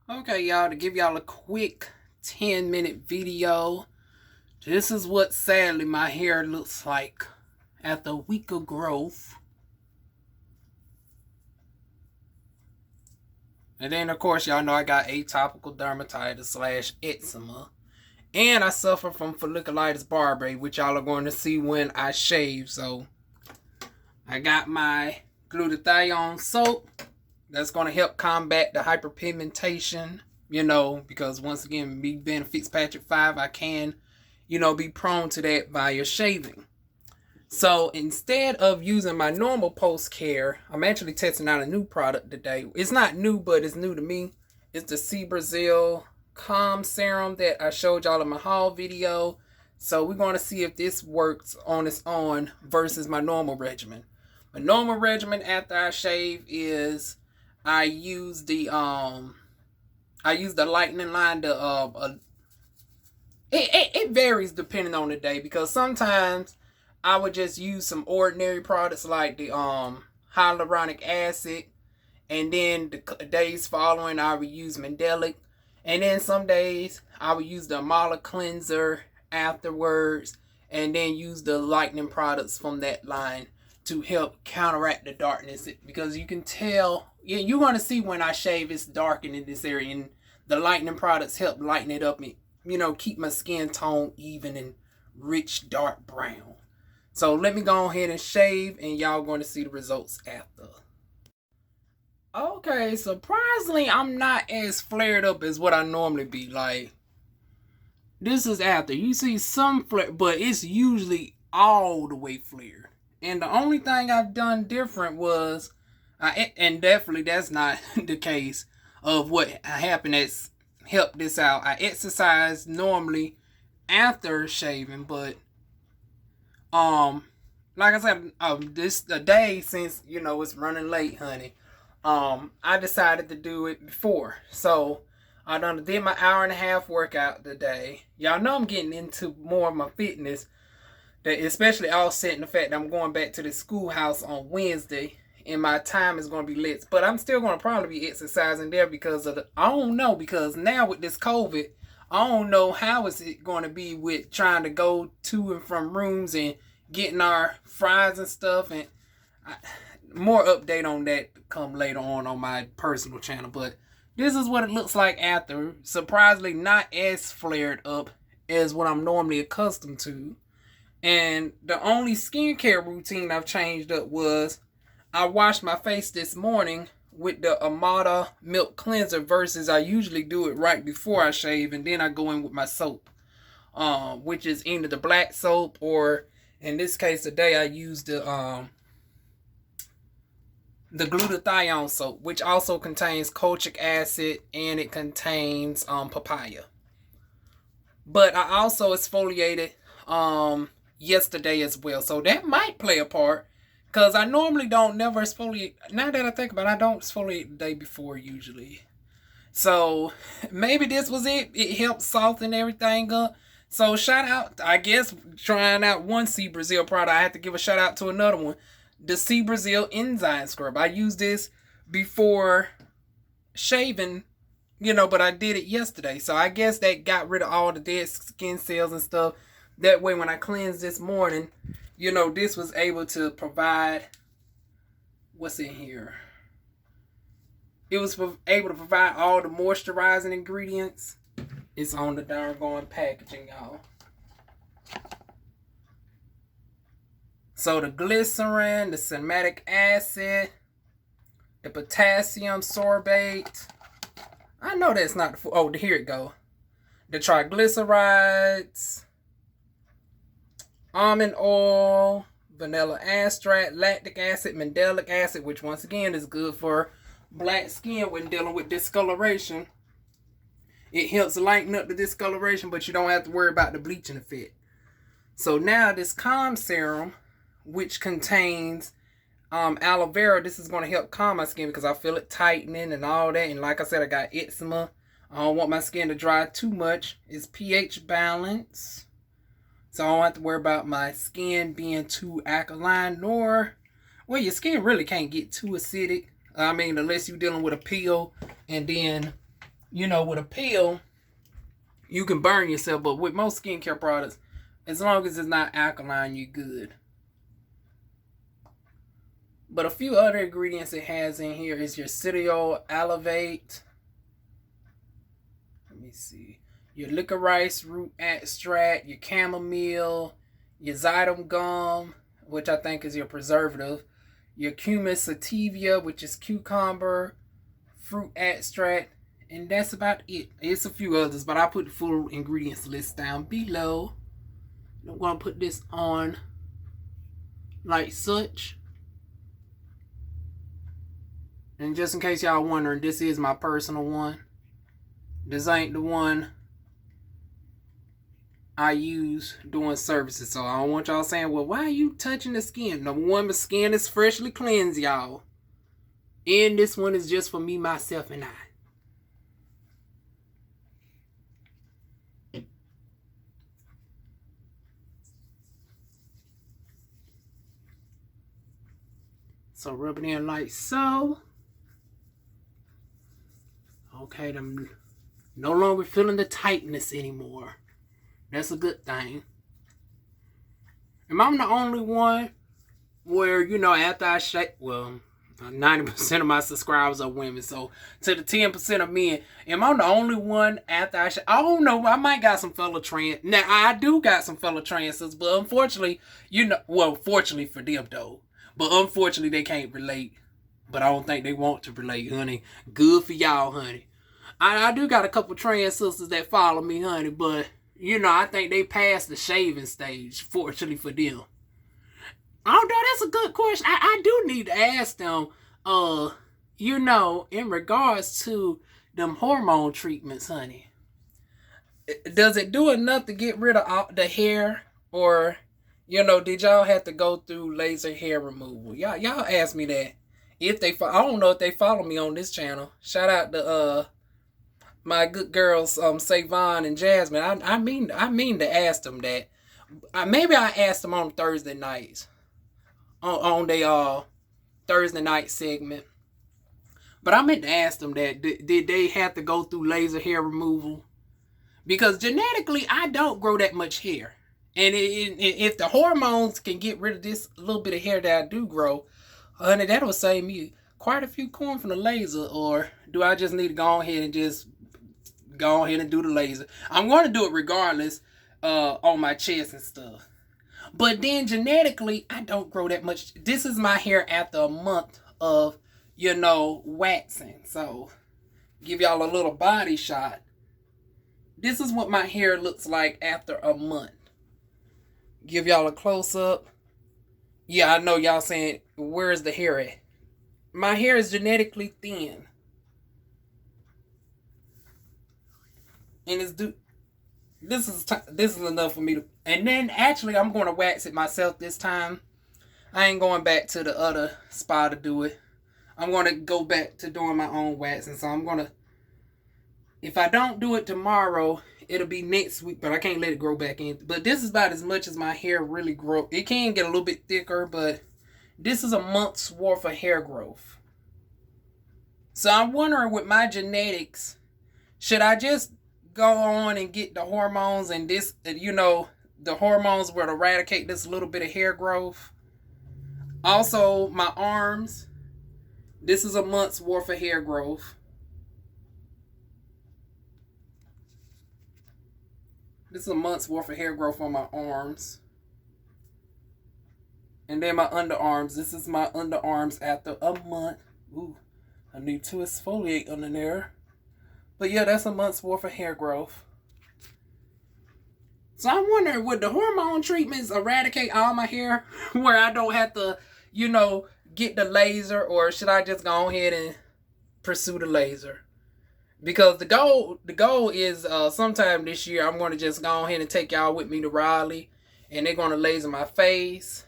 Okay, y'all, to give y'all a quick 10-minute video. This is what sadly my hair looks like after a week of growth. And then, of course, y'all know I got atopical dermatitis slash eczema. And I suffer from folliculitis barbae, which y'all are going to see when I shave. So, I got my glutathione soap. That's going to help combat the hyperpigmentation, because once again, me being a Fitzpatrick 5, I can, be prone to that via shaving. So instead of using my normal post-care, I'm actually testing out a new product today. It's not new, but it's new to me. It's the Sea Brazil Calm Serum that I showed y'all in my haul video. So we're going to see if this works on its own versus my normal regimen. My normal regimen after I shave is I use the lightning line. It varies depending on the day, because sometimes I would just use some ordinary products like the hyaluronic acid, and then the days following I would use Mandelic, and then some days I would use the Amala cleanser afterwards, and then use the lightening products from that line to help counteract the darkness, because you can tell, you're going to see when I shave it's darkened in this area, and the lightening products help lighten it up and keep my skin tone even and rich dark brown. So let me go ahead and shave, and y'all going to see the results after. Okay, surprisingly, I'm not as flared up as what I normally be. Like, this is after. You see some flare, but it's usually all the way flared. And the only thing I've done different was, and definitely that's not the case of what happened that's helped this out. I exercise normally after shaving, but like I said, this the day since it's running late, honey. I decided to do it before, so I did my hour-and-a-half workout today. Y'all know I'm getting into more of my fitness, that especially offsetting the fact that I'm going back to the schoolhouse on Wednesday, and my time is going to be lit. But I'm still going to probably be exercising there because of I don't know, because now with this COVID, I don't know how is it going to be with trying to go to and from rooms and getting our fries and stuff. And more update on that come later on my personal channel. But this is what it looks like after. Surprisingly, not as flared up as what I'm normally accustomed to. And the only skincare routine I've changed up was I washed my face this morning with the Amada milk cleanser versus I usually do it right before I shave, and then I go in with my soap, which is either the black soap, or in this case today I used the glutathione soap, which also contains kojic acid, and it contains papaya. But I also exfoliated yesterday as well, so that might play a part, because I normally don't never exfoliate. Now that I think about it, I don't exfoliate the day before usually. So maybe this was it. It helped soften everything up. So shout out, I guess, trying out one Sea Brazil product. I have to give a shout out to another one. The Sea Brazil Enzyme Scrub. I used this before shaving, but I did it yesterday. So I guess that got rid of all the dead skin cells and stuff. That way when I cleansed this morning, this was able to provide, what's in here? It was able to provide all the moisturizing ingredients. It's on the darn packaging, y'all. So the glycerin, the salicylic acid, the potassium sorbate. I know that's not the, oh, here it go. The triglycerides, almond oil, vanilla extract, lactic acid, mandelic acid, which once again is good for black skin when dealing with discoloration. It helps lighten up the discoloration, but you don't have to worry about the bleaching effect. So now this calm serum, which contains aloe vera, this is going to help calm my skin because I feel it tightening and all that. And like I said, I got eczema. I don't want my skin to dry too much. It's pH balance, so I don't have to worry about my skin being too alkaline, nor, well, your skin really can't get too acidic. I mean, unless you're dealing with a peel and then with a pill, you can burn yourself, but with most skincare products, as long as it's not alkaline, you're good. But a few other ingredients it has in here is your cereal alivate. Let me see. Your licorice root extract, your chamomile, your xylem gum, which I think is your preservative, your cumis sativia, which is cucumber, fruit extract, and that's about it. It's a few others, but I put the full ingredients list down below. I'm going to put this on like such. And just in case y'all wondering, this is my personal one. This ain't the one I use doing services. So I don't want y'all saying, well, why are you touching the skin? Number one, my skin is freshly cleansed, y'all. And this one is just for me, myself, and I. So rub it in like so. Okay, I'm no longer feeling the tightness anymore. That's a good thing. Am I the only one where, after I shave, well, 90% of my subscribers are women, so to the 10% of men, am I the only one after I shave? I don't know, I might got some fellow trans, now I do got some fellow transers, but unfortunately, fortunately for them though, but unfortunately they can't relate, but I don't think they want to relate, honey. Good for y'all, honey. I do got a couple trans sisters that follow me, honey, but I think they passed the shaving stage, fortunately for them. Although that's a good question. I do need to ask them, in regards to them hormone treatments, honey. Does it do enough to get rid of all the hair? Or, did y'all have to go through laser hair removal? Y'all ask me that. I don't know if they follow me on this channel. Shout out to my good girls, Savon and Jasmine. I mean to ask them that. Maybe I asked them on Thursday nights. On their Thursday night segment. But I meant to ask them that. Did they have to go through laser hair removal? Because genetically, I don't grow that much hair. And if the hormones can get rid of this little bit of hair that I do grow, honey, that'll save me quite a few coins from the laser. Or do I just need to go ahead and just go ahead and do the laser? I'm going to do it regardless on my chest and stuff. But then genetically, I don't grow that much. This is my hair after a month of, waxing. So, give y'all a little body shot. This is what my hair looks like after a month. Give y'all a close-up. Yeah, I know y'all saying, where's the hair at? My hair is genetically thin. And this is enough for me to, and then actually I'm going to wax it myself this time. I ain't going back to the other spa to do it. I'm going to go back to doing my own waxing. So I'm going to, if I don't do it tomorrow, it'll be next week, but I can't let it grow back in. But this is about as much as my hair really grow. It can get a little bit thicker, but this is a month's worth of hair growth. So I'm wondering with my genetics, should I just go on and get the hormones and this, the hormones will eradicate this little bit of hair growth? Also, my arms, this is a month's worth of hair growth. This is a month's worth of hair growth on my arms. And then my underarms, this is my underarms after a month. Ooh, I need to exfoliate under there. But yeah, that's a month's worth of hair growth. So I'm wondering, would the hormone treatments eradicate all my hair where I don't have to, get the laser, or should I just go ahead and pursue the laser? Because the goal is sometime this year I'm going to just go ahead and take y'all with me to Raleigh, and they're going to laser my face,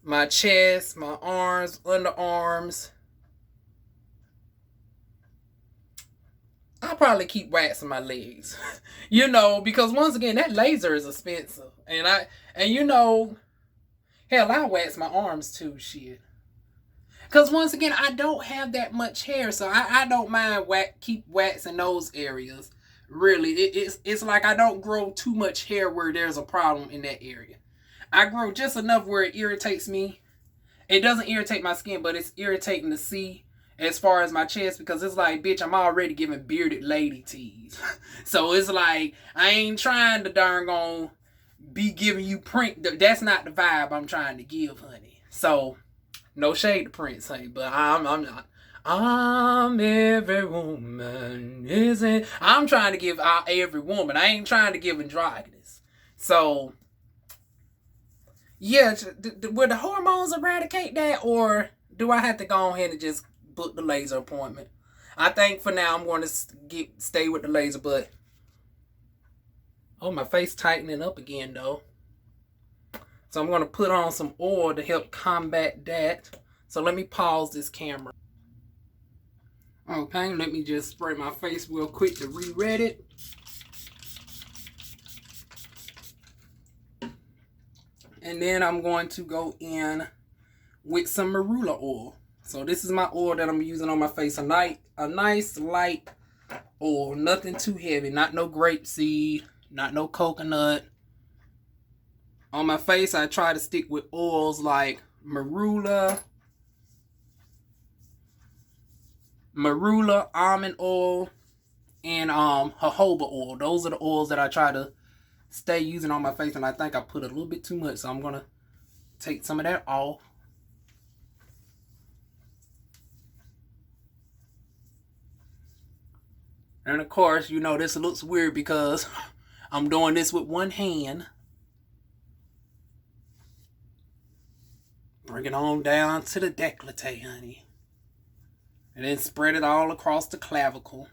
my chest, my arms, underarms. I'll probably keep waxing my legs, because once again, that laser is expensive. And hell, I wax my arms too, shit. Because once again, I don't have that much hair, so I don't mind keep waxing those areas. Really, it's like I don't grow too much hair where there's a problem in that area. I grow just enough where it irritates me. It doesn't irritate my skin, but it's irritating to see as far as my chest, because it's like, bitch, I'm already giving bearded lady tease. So it's like, I ain't trying to darn gon' be giving you print. That's not the vibe I'm trying to give, honey. So, no shade to Prince, honey, but I'm not. I'm every woman, isn't? I'm trying to give every woman. I ain't trying to give androgynous. So, yeah, will the hormones eradicate that, or do I have to go ahead and just book the laser appointment? I think for now I'm going to stay with the laser, but oh, my face tightening up again though. So I'm going to put on some oil to help combat that. So let me pause this camera. Okay, let me just spray my face real quick to re-red it. And then I'm going to go in with some marula oil. So this is my oil that I'm using on my face. A nice light oil, nothing too heavy, not no grapeseed, not no coconut. On my face, I try to stick with oils like marula, almond oil, and jojoba oil. Those are the oils that I try to stay using on my face, and I think I put a little bit too much, so I'm gonna take some of that off. And of course, you know, this looks weird because I'm doing this with one hand. Bring it on down to the décolleté, honey. And then spread it all across the clavicle.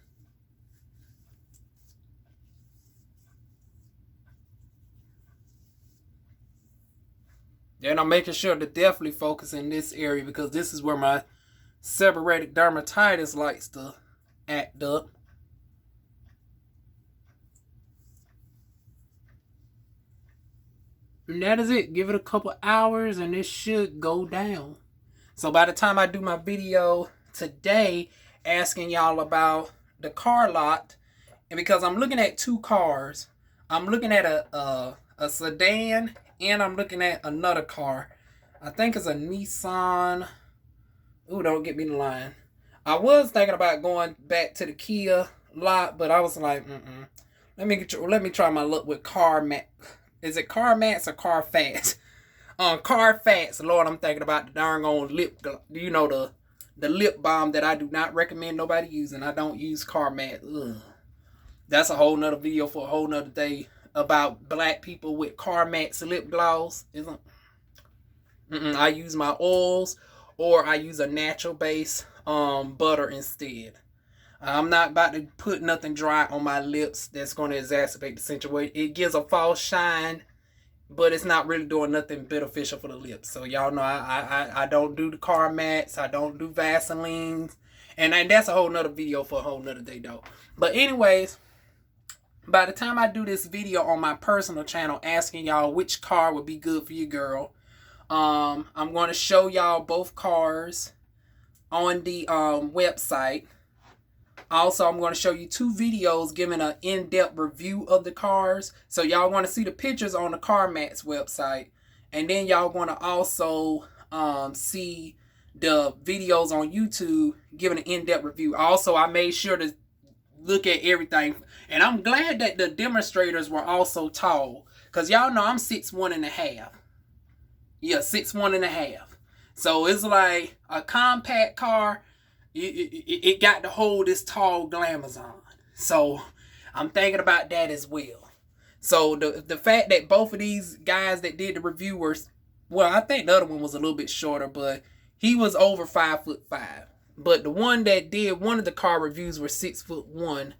Then I'm making sure to definitely focus in this area, because this is where my seborrheic dermatitis likes to act up. And that is it. Give it a couple hours and it should go down. So by the time I do my video today asking y'all about the car lot, and because I'm looking at two cars, I'm looking at a sedan, and I'm looking at another car. I think it's a Nissan. Ooh, don't get me in line. I was thinking about going back to the Kia lot, but I was like, let me try my luck with CarMax. Is it CarMax or Carfax? Carfax. Lord, I'm thinking about the darn on lip. You know, the lip balm that I do not recommend nobody using. I don't use CarMax. Ugh. That's a whole nother video for a whole nother day about black people with CarMax lip gloss. I use my oils, or I use a natural base butter instead. I'm not about to put nothing dry on my lips that's going to exacerbate the situation. It gives a false shine, but it's not really doing nothing beneficial for the lips. So y'all know I don't do the CarMax. I don't do Vaselines. And that's a whole nother video for a whole nother day though. But anyways, by the time I do this video on my personal channel asking y'all which car would be good for your girl, I'm going to show y'all both cars on the website. Also, I'm going to show you two videos giving an in-depth review of the cars. So y'all want to see the pictures on the CarMax website. And then y'all going to also see the videos on YouTube giving an in-depth review. Also, I made sure to look at everything. And I'm glad that the demonstrators were also tall, because y'all know I'm 6'1.5". Yeah, 6'1.5". So it's like a compact car. It got to hold this tall Glamazon. So I'm thinking about that as well. So the fact that both of these guys that did the review were, well, I think the other one was a little bit shorter, but he was over 5'5". But the one that did one of the car reviews were 6'1",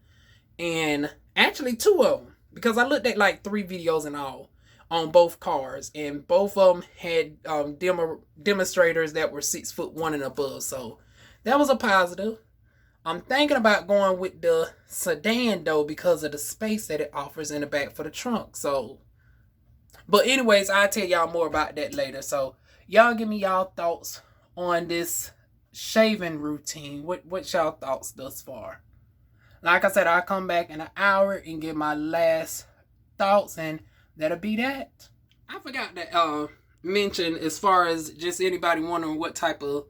and actually two of them, because I looked at like 3 videos in all on both cars, and both of them had demonstrators that were 6'1" and above. So that was a positive. I'm thinking about going with the sedan though, because of the space that it offers in the back for the trunk. So, but anyways, I'll tell y'all more about that later. So y'all give me y'all thoughts on this shaving routine. What's y'all thoughts thus far? Like I said, I'll come back in an hour and give my last thoughts, and that'll be that. I forgot to mention, as far as just anybody wondering what type of,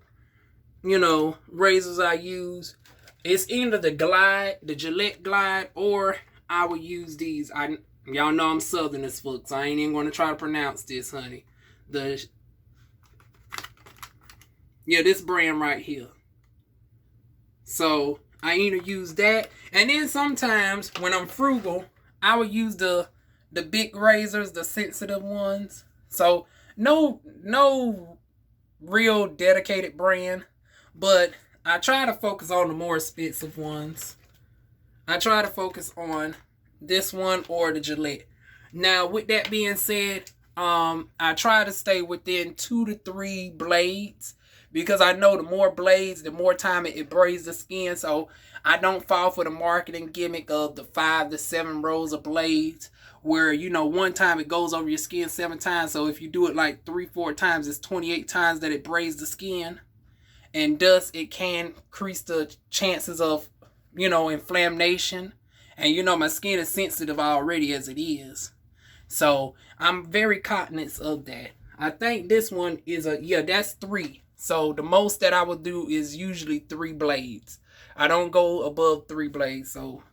razors I use. It's either the Gillette Glide, or I would use these. Y'all know I'm Southern as fuck, so I ain't even going to try to pronounce this, honey. This brand right here. So I either use that, and then sometimes when I'm frugal, I would use the big razors, the sensitive ones. So no real dedicated brand, but I try to focus on the more expensive ones. I try to focus on this one or the Gillette. Now, with that being said, I try to stay within 2 to 3 blades, because I know the more blades, the more time it abrades the skin. So I don't fall for the marketing gimmick of the 5 to 7 rows of blades, where, one time it goes over your skin 7 times. So if you do it like 3-4 times, it's 28 times that it abrades the skin. And thus, it can increase the chances of, inflammation. And, my skin is sensitive already as it is. So I'm very cognizant of that. I think this one is that's 3. So the most that I would do is usually 3 blades. I don't go above 3 blades. So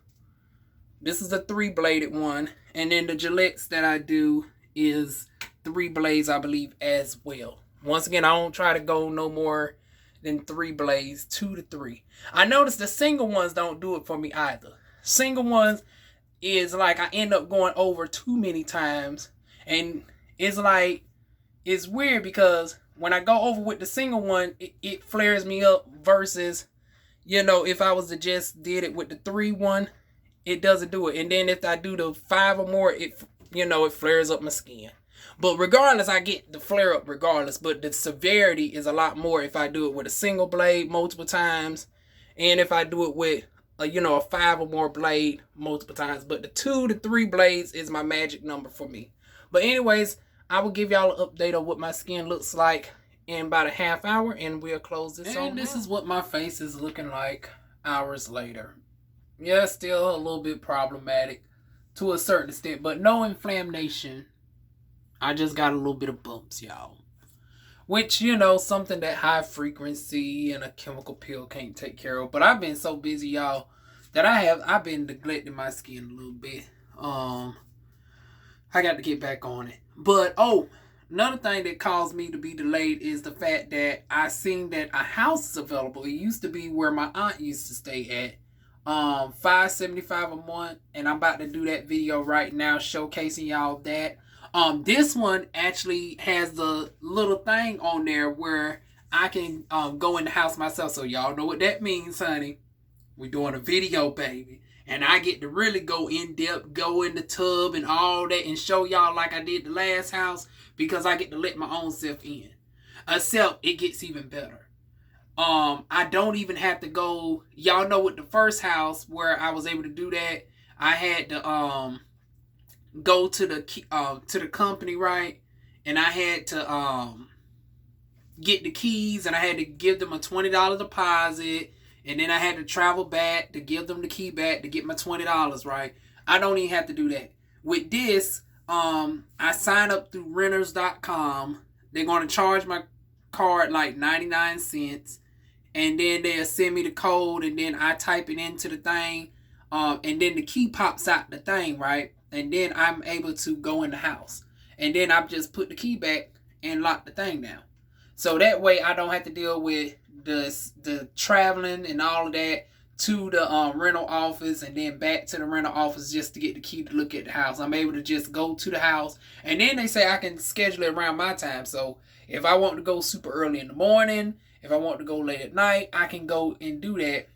this is a 3-bladed one. And then the Gillettes that I do is 3 blades, I believe, as well. Once again, I don't try to go no more than 3 blades, 2 to 3. I noticed the single ones don't do it for me either. Single ones is like I end up going over too many times. And it's like, it's weird, because when I go over with the single one, it flares me up, versus, if I was to just did it with the 3 one, it doesn't do it. And then if I do the 5 or more, it flares up my skin. But regardless, I get the flare up regardless. But the severity is a lot more if I do it with a single blade multiple times, and if I do it with a 5 or more blade multiple times. But the 2 to 3 blades is my magic number for me. But anyways, I will give y'all an update on what my skin looks like in about a half hour, and we'll close this on. And this is what my face is looking like hours later. Yeah, still a little bit problematic to a certain extent, but no inflammation. I just got a little bit of bumps, y'all. Which, something that high frequency and a chemical pill can't take care of. But I've been so busy, y'all, that I've been neglecting my skin a little bit. I got to get back on it. But, another thing that caused me to be delayed is the fact that I seen that a house is available. It used to be where my aunt used to stay at. $575 a month. And I'm about to do that video right now showcasing y'all that. This one actually has the little thing on there where I can go in the house myself. So y'all know what that means, honey. We're doing a video, baby. And I get to really go in depth, go in the tub and all that, and show y'all like I did the last house, because I get to let my own self in. Except it gets even better. I don't even have to go. Y'all know with the first house where I was able to do that, I had to go to the company, right? And I had to get the keys, and I had to give them a $20 deposit, and then I had to travel back to give them the key back to get my $20, right? I don't even have to do that. With this, I sign up through renters.com. They're going to charge my card like 99 cents, and then they'll send me the code, and then I type it into the thing, and then the key pops out the thing, right? And then I'm able to go in the house. And then I just put the key back and lock the thing down. So that way I don't have to deal with the traveling and all of that to the rental office and then back to the rental office just to get the key to look at the house. I'm able to just go to the house. And then they say I can schedule it around my time. So if I want to go super early in the morning, if I want to go late at night, I can go and do that.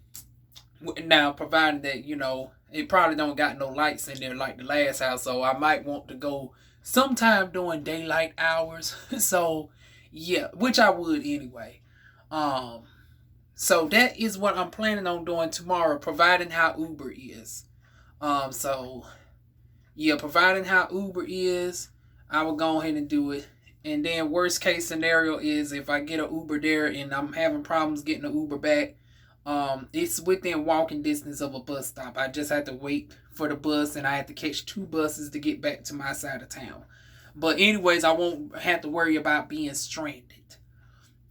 Now, provided that, it probably don't got no lights in there like the last house, so I might want to go sometime during daylight hours. So, yeah, which I would anyway. So that is what I'm planning on doing tomorrow, providing how Uber is. So, yeah, providing how Uber is, I will go ahead and do it. And then worst case scenario is if I get an Uber there and I'm having problems getting an Uber back, it's within walking distance of a bus stop. I just have to wait for the bus, and I have to catch 2 buses to get back to my side of town. But anyways, I won't have to worry about being stranded.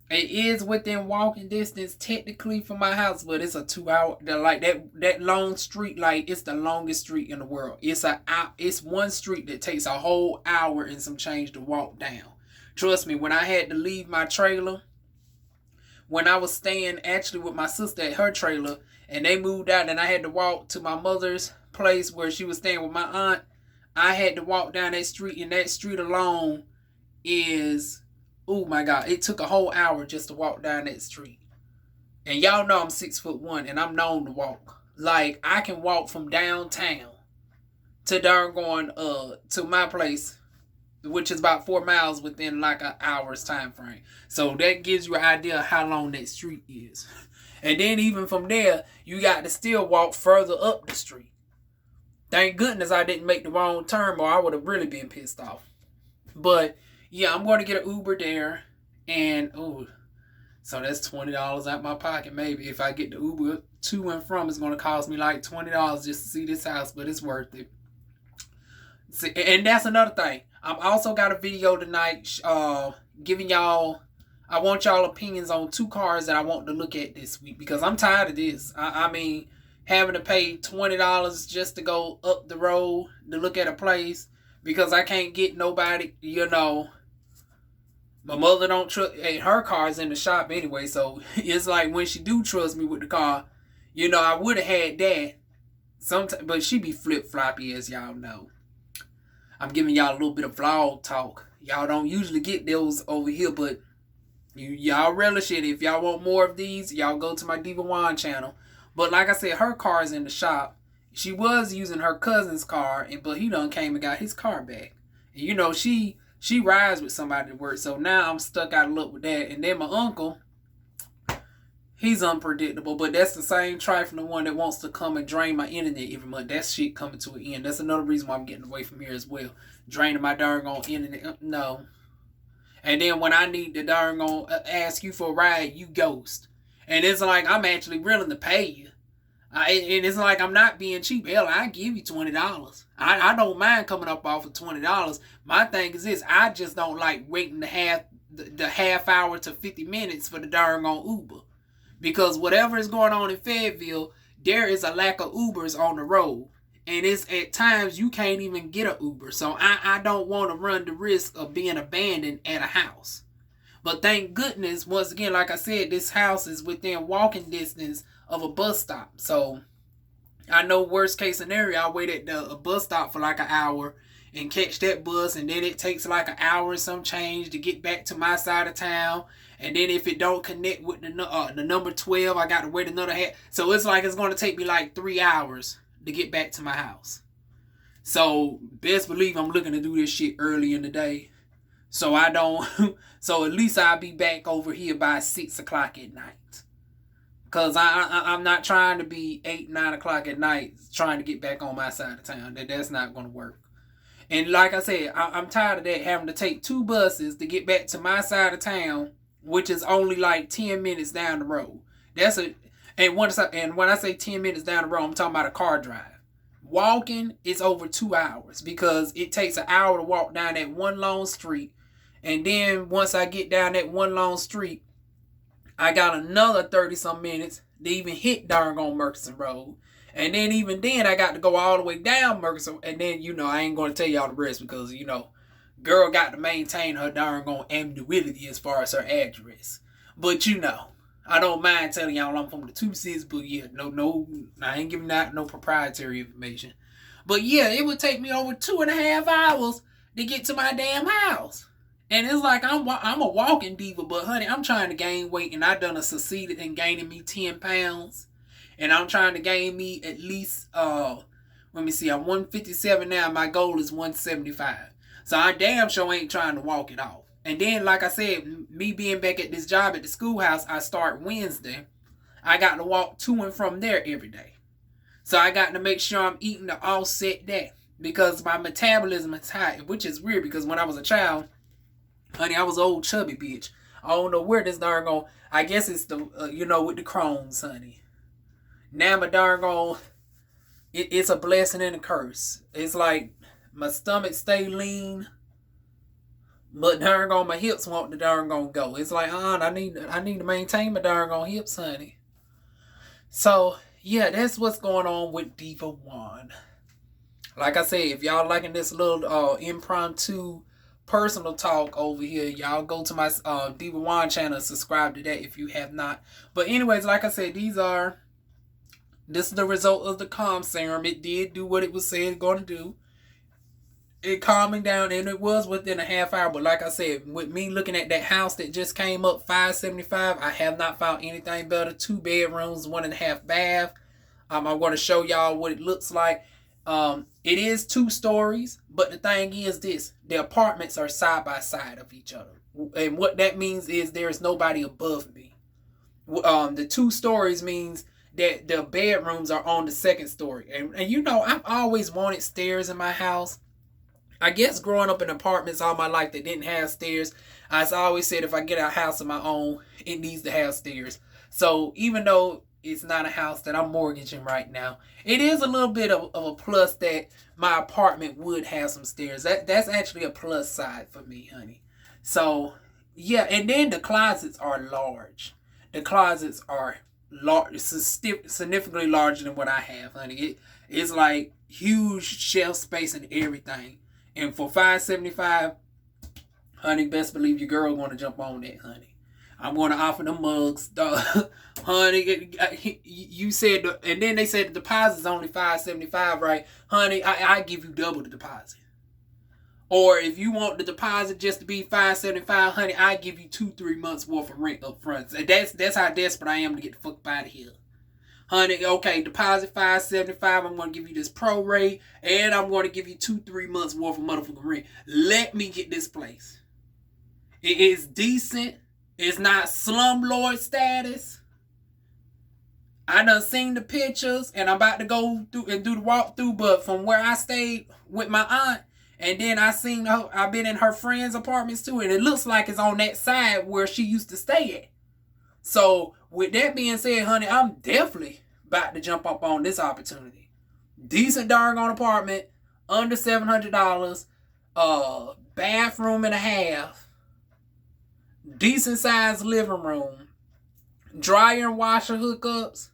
It is within walking distance technically from my house, but it's a 2 hour. Like that long street, like it's the longest street in the world. It's one street that takes a whole hour and some change to walk down. Trust me, when I had to leave my trailer, when I was staying actually with my sister at her trailer, and they moved out, and I had to walk to my mother's place where she was staying with my aunt, I had to walk down that street, and that street alone is, oh my God, it took a whole hour just to walk down that street. And y'all know I'm 6'1" and I'm known to walk. Like, I can walk from downtown to to my place, which is about 4 miles within like an hour's time frame. So that gives you an idea of how long that street is. And then even from there, you got to still walk further up the street. Thank goodness I didn't make the wrong turn, or I would have really been pissed off. But yeah, I'm going to get an Uber there. And, so that's $20 out my pocket maybe. If I get the Uber to and from, it's going to cost me like $20 just to see this house, but it's worth it. See, and that's another thing. I've also got a video tonight giving y'all, I want y'all opinions on 2 cars that I want to look at this week, because I'm tired of this. I mean, having to pay $20 just to go up the road to look at a place because I can't get nobody, My mother don't trust, her car's in the shop anyway, so it's like when she do trust me with the car, I would have had that sometime, but she be flip-floppy, as y'all know. I'm giving y'all a little bit of vlog talk. Y'all don't usually get those over here, but y'all relish it. If y'all want more of these, y'all go to my DivaWuan's channel. But like I said, her car's in the shop. She was using her cousin's car, but he done came and got his car back. And she rides with somebody to work, so now I'm stuck out of luck with that. And then my uncle, he's unpredictable, but that's the same trifling one that wants to come and drain my internet every month. That shit coming to an end. That's another reason why I'm getting away from here as well. Draining my darn on internet. No. And then when I need to darn on ask you for a ride, you ghost. And it's like I'm actually willing to pay you. And it's like I'm not being cheap. Hell, I give you $20. I don't mind coming up off of $20. My thing is this: I just don't like waiting the half hour to 50 minutes for the darn on Uber, because whatever is going on in Fayetteville, there is a lack of Ubers on the road, and it's at times you can't even get an Uber. So I don't want to run the risk of being abandoned at a house. But thank goodness, once again, like I said, this house is within walking distance of a bus stop. So I know worst case scenario, I'll wait at the bus stop for like an hour and catch that bus, and then it takes like an hour and some change to get back to my side of town. And then if it don't connect with the number 12, I got to wait another half. So it's like it's going to take me like 3 hours to get back to my house. So best believe I'm looking to do this shit early in the day. So I don't, so at least I'll be back over here by 6 o'clock at night. Because I'm not trying to be 8, 9 o'clock at night trying to get back on my side of town. That's not going to work. And like I said, I'm tired of that, having to take 2 buses to get back to my side of town, which is only like 10 minutes down the road. And when I say 10 minutes down the road, I'm talking about a car drive. Walking is over 2 hours, because it takes an hour to walk down that one long street. And then once I get down that one long street, I got another 30-some minutes to even hit darn Murchison Road. And then even then, I got to go all the way down Murchison. And then, I ain't going to tell y'all the rest, because, girl got to maintain her darn ambiguity as far as her address. But, I don't mind telling y'all I'm from the 2 cities, but yeah, no, I ain't giving out no proprietary information. But yeah, it would take me over 2.5 hours to get to my damn house. And it's like I'm a walking diva, but honey, I'm trying to gain weight, and I done succeeded in gaining me 10 pounds. And I'm trying to gain me at least, let me see, I'm 157 now. My goal is 175. So I damn sure ain't trying to walk it off. And then, like I said, me being back at this job at the schoolhouse, I start Wednesday. I got to walk to and from there every day. So I got to make sure I'm eating to offset that, because my metabolism is high, which is weird, because when I was a child, Honey, I was old chubby bitch. I don't know where this darn gone. I guess it's the, with the Crohn's, honey. Now my darn gone, it's a blessing and a curse. It's like my stomach stay lean, but darn gone my hips want to darn gone go. It's like, I need to maintain my darn gone hips, honey. So yeah, that's what's going on with DivaWuan. Like I said, if y'all liking this little impromptu personal talk over here, y'all go to my DivaWuan channel, subscribe to that if you have not. But anyways, like I said, this is the result of the calm serum. It did do what it was said going to do. It calmed me down, and it was within a half hour. But like I said, with me looking at that house that just came up, $575, I have not found anything better. 2 bedrooms, 1.5 bath. I'm going to show y'all what it looks like. It is 2 stories, but the thing is this: the apartments are side by side of each other, and what that means is there is nobody above me. The 2 stories means that the bedrooms are on the 2nd story, and I've always wanted stairs in my house. I guess growing up in apartments all my life that didn't have stairs, I always said if I get a house of my own, it needs to have stairs. So even though it's not a house that I'm mortgaging right now, it is a little bit of a plus that my apartment would have some stairs. That's actually a plus side for me, honey. So yeah, and then the closets are large. The closets are large, significantly larger than what I have, honey. It's like huge shelf space and everything. And for $575, honey, best believe your girl going to jump on that, honey. I'm going to offer them mugs, honey. You said, and then they said the deposit's only $575, right, honey? I give you double the deposit. Or if you want the deposit just to be $575, honey, I give you 2-3 months worth of rent up front. That's how desperate I am to get the fuck out of here. Honey, okay, deposit $575. I'm going to give you this prorate, and I'm going to give you 2-3 months worth of motherfucking rent. Let me get this place. It is decent. It's not slumlord status. I done seen the pictures, and I'm about to go through and do the walkthrough, but from where I stayed with my aunt, and then I've been in her friends' apartments too, and it looks like it's on that side where she used to stay at. So, with that being said, honey, I'm definitely about to jump up on this opportunity. Decent doggone apartment, under $700, bathroom and a half, decent sized living room, dryer and washer hookups,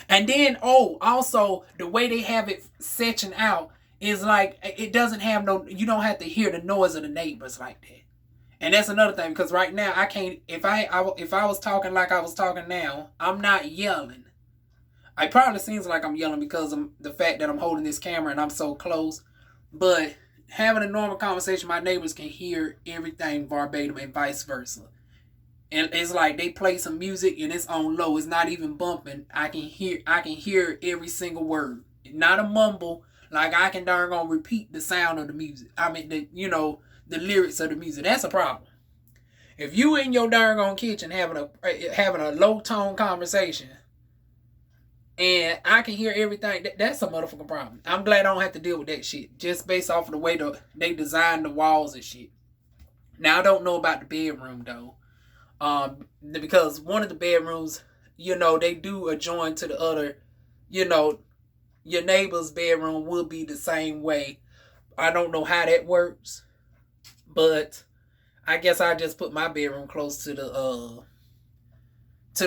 and then, also, the way they have it sectioned out is like, it doesn't have you don't have to hear the noise of the neighbors like that. And that's another thing, because right now I can't, if I was talking like I was talking now, I'm not yelling. It probably seems like I'm yelling because of the fact that I'm holding this camera and I'm so close. But having a normal conversation, my neighbors can hear everything verbatim and vice versa. And it's like they play some music and it's on low. It's not even bumping. I can hear every single word. Not a mumble. Like I can darn gonna repeat the sound of the music. I mean, the lyrics of the music. That's a problem. If you in your darn gone kitchen having a low tone conversation and I can hear everything, that's a motherfucking problem. I'm glad I don't have to deal with that shit just based off of the way they designed the walls and shit. Now I don't know about the bedroom though, because one of the bedrooms, they do adjoin to the other. Your neighbor's bedroom will be the same way. I don't know how that works. But I guess I just put my bedroom close to the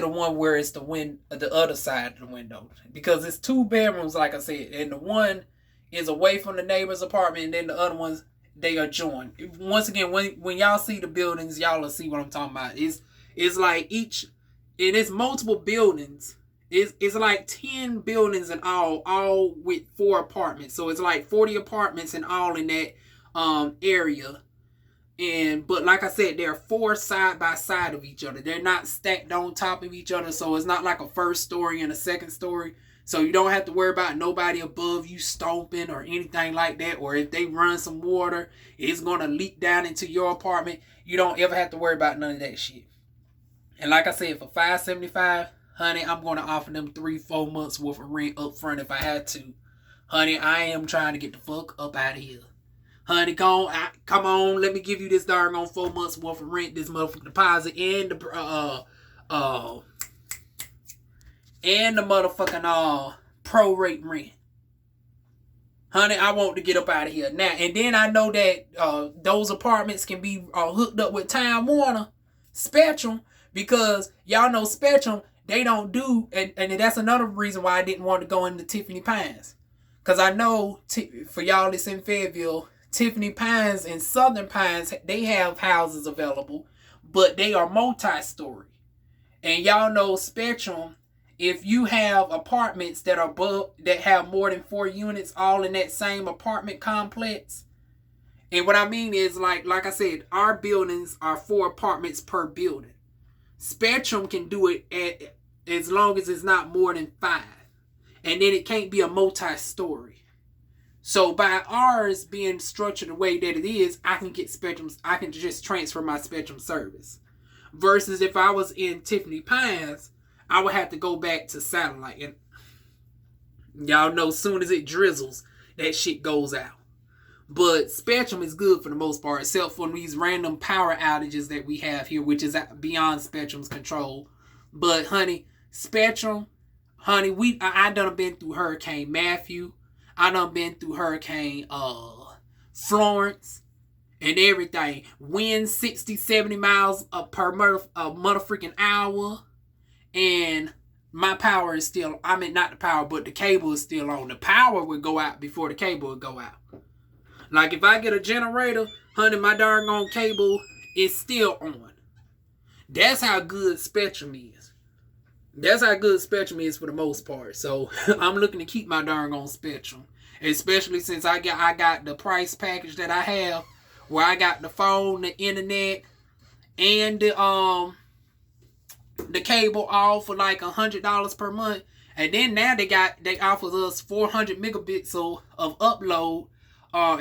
one where it's the other side of the window, because it's 2 bedrooms, like I said, and the one is away from the neighbor's apartment, and then the other ones they adjoin. Once again, when y'all see the buildings, y'all will see what I'm talking about. It's like it is multiple buildings. It's like 10 buildings in all with 4 apartments. So it's like 40 apartments in all in that area. But like I said, they're 4 side by side of each other. They're not stacked on top of each other, so it's not like a first story and a second story. So you don't have to worry about nobody above you stomping or anything like that. Or if they run some water, it's gonna leak down into your apartment. You don't ever have to worry about none of that shit. And like I said, for $575, honey, I'm gonna offer them 3-4 months worth of rent up front if I had to. Honey, I am trying to get the fuck up out of here. Honey, come on, let me give you this darn on 4 months worth of rent, this motherfucking deposit, and the motherfucking prorate rent. Honey, I want to get up out of here now. And then I know that those apartments can be hooked up with Time Warner Spectrum, because y'all know Spectrum, they don't do, and that's another reason why I didn't want to go into Tiffany Pines. Because I know, for y'all that's in Fayetteville, Tiffany Pines and Southern Pines, they have houses available, but they are multi-story. And y'all know Spectrum, if you have apartments that have more than 4 units all in that same apartment complex, and what I mean is, like I said, our buildings are 4 apartments per building. Spectrum can do it as long as it's not more than 5. And then it can't be a multi-story. So by ours being structured the way that it is, I can get Spectrums. I can just transfer my Spectrum service. Versus if I was in Tiffany Pines, I would have to go back to satellite. And y'all know, as soon as it drizzles, that shit goes out. But Spectrum is good for the most part, except for these random power outages that we have here, which is beyond Spectrum's control. But honey, Spectrum, honey, I done been through Hurricane Matthew. I done been through Hurricane Florence and everything. Wind 60, 70 miles per motherfucking hour. And my power is still, I mean, not the power, but the cable is still on. The power would go out before the cable would go out. Like if I get a generator, honey, my darn on cable is still on. That's how good Spectrum is. That's how good Spectrum is for the most part. So I'm looking to keep my darn on Spectrum. Especially since I got the price package that I have, where I got the phone, the internet, and the cable all for like $100 per month. And then now they offer us 400 megabits of upload,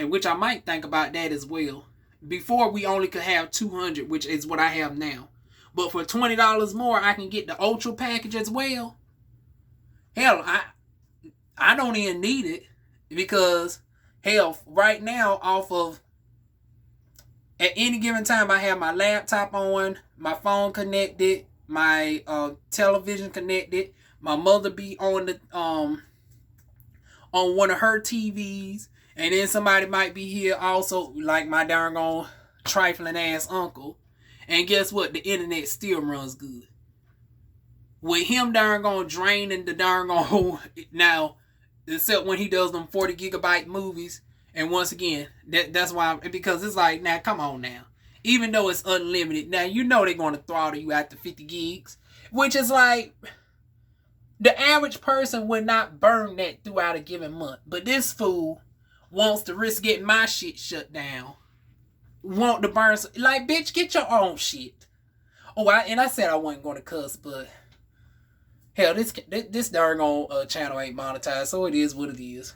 in which I might think about that as well. Before we only could have 200, which is what I have now. But for $20 more, I can get the Ultra package as well. Hell, I don't even need it, because hell, right now at any given time, I have my laptop on, my phone connected, my television connected, my mother be on the on one of her TVs, and then somebody might be here also, like my darn on trifling ass uncle. And guess what? The internet still runs good. With him darn gone draining the darn on now, except when he does them 40 gigabyte movies. And once again, that's why, because it's like, now come on now. Even though it's unlimited, now you know they're going to throttle you out to 50 gigs. Which is like, the average person would not burn that throughout a given month. But this fool wants to risk getting my shit shut down. Want to burn some, like, bitch, get your own shit. Oh, I said I wasn't going to cuss, but hell, this darn on channel ain't monetized, so it is what it is.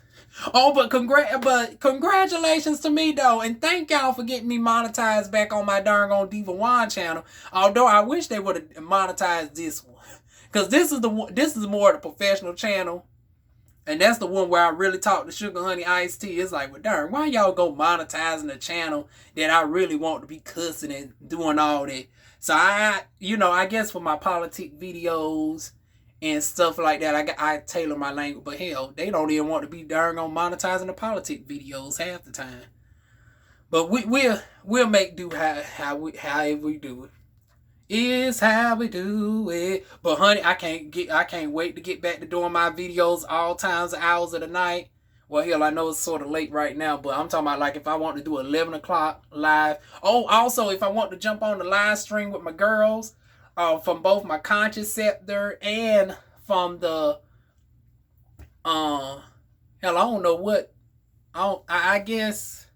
Oh, but congratulations to me though, and thank y'all for getting me monetized back on my darn on DivaWuan's channel. Although I wish they would have monetized this one, because this is more the professional channel. And that's the one where I really talk to Sugar Honey Iced Tea. It's like, well, darn, why y'all go monetizing the channel that I really want to be cussing and doing all that? So I guess for my politic videos and stuff like that, I tailor my language. But hell, they don't even want to be darn on monetizing the politic videos half the time. But we'll make do however we do it. Is how we do it. But honey, I can't wait to get back to doing my videos all times and hours of the night. Well, hell, I know it's sort of late right now, but I'm talking about like if I want to do 11 o'clock live. Oh, also if I want to jump on the live stream with my girls, from both my conscious sector and from the hell, I don't know what. I guess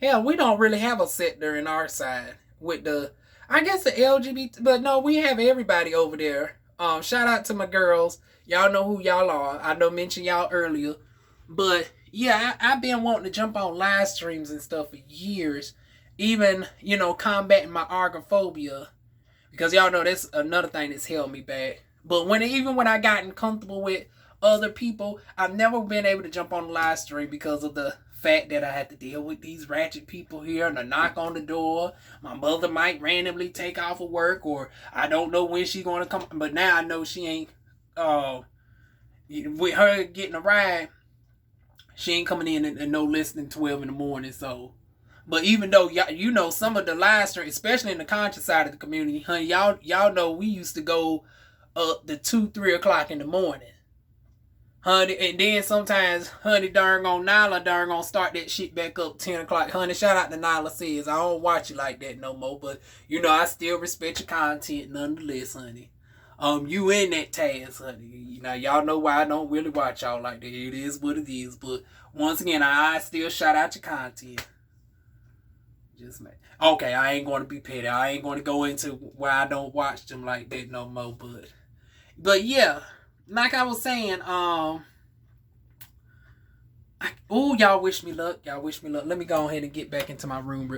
hell, we don't really have a sector in our side with the, I guess the LGBT, but no, we have everybody over there. Shout out to my girls. Y'all know who y'all are. I know mentioned y'all earlier. But yeah, I've been wanting to jump on live streams and stuff for years. Even, combating my agoraphobia. Because y'all know that's another thing that's held me back. But even when I gotten comfortable with other people, I've never been able to jump on the live stream because of the fact that I had to deal with these ratchet people here and a knock on the door. My mother might randomly take off of work, or I don't know when she's going to come. But now I know she ain't, with her getting a ride, she ain't coming in and no less than 12 in the morning. So, but even though you know some of the live stream, especially in the conscious side of the community, honey, y'all know we used to go up to 2-3 o'clock in the morning, honey. And then sometimes, honey, darn on Nyla darn on start that shit back up 10 o'clock. Honey, shout out to Nyla says, I don't watch you like that no more, but you know I still respect your content nonetheless, honey. You in that task, honey. You know, y'all know why I don't really watch y'all like that. It is what it is. But once again, I still shout out your content. Just man. Okay, I ain't going to be petty. I ain't going to go into why I don't watch them like that no more. But yeah, like I was saying, y'all wish me luck. Y'all wish me luck. Let me go ahead and get back into my room.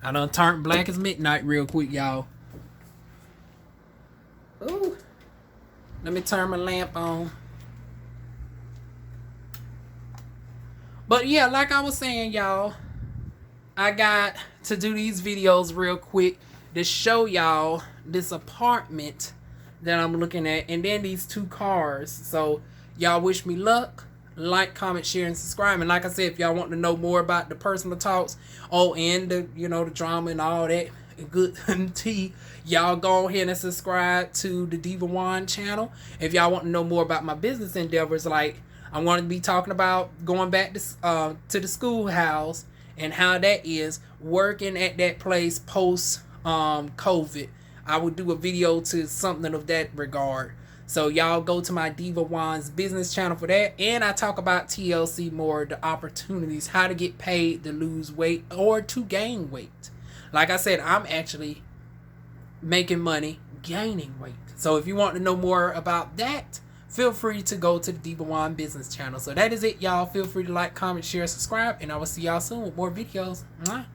I done turned black as midnight real quick, y'all. Ooh. Let me turn my lamp on. But yeah, like I was saying, y'all, I got to do these videos real quick to show y'all this apartment that I'm looking at, and then these 2 cars. So y'all wish me luck. Like, comment, share, and subscribe. And like I said, if y'all want to know more about the personal talks, and the, you know, the drama and all that good tea, y'all go ahead and subscribe to the DivaWuan's channel. If y'all want to know more about my business endeavors, like I'm going to be talking about going back to the schoolhouse and how that is working at that place post COVID. I will do a video to something of that regard. So y'all go to my DivaWuan's business channel for that. And I talk about TLC more, the opportunities, how to get paid to lose weight or to gain weight. Like I said, I'm actually making money gaining weight. So if you want to know more about that, feel free to go to the DivaWuan's business channel. So that is it, y'all. Feel free to like, comment, share, subscribe, and I will see y'all soon with more videos. Mwah.